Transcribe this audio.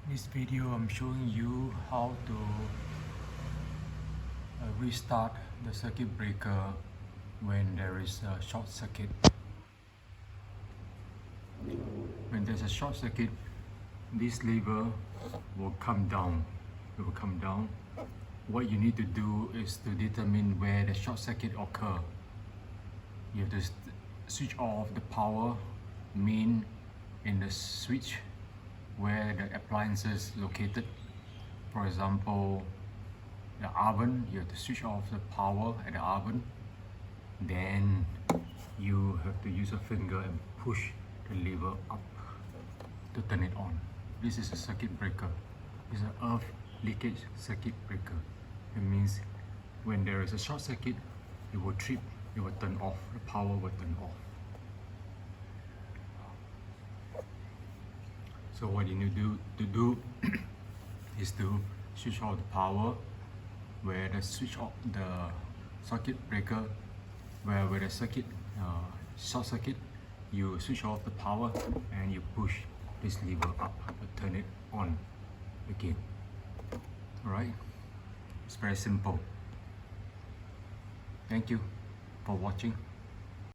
This video I'm showing you how to restart the circuit breaker when there is a short circuit. When there's a short circuit, this lever will come down. It will come down. What you need to do is to determine where the short circuit occurs. You have to switch off the power main in the switch where the appliance is located. For example, the oven, you have to switch off the power at the oven. Then you have to use a finger and push the lever up to turn it on. This is a circuit breaker. It's an earth leakage circuit breaker. It means when there is a short circuit, it will trip, it will turn off, the power will turn off. So what you need to do is to switch off the power where the switch off the circuit breaker, where the circuit short circuit, you switch off the power and you push this lever up to turn it on again. Alright, it's very simple. Thank you for watching.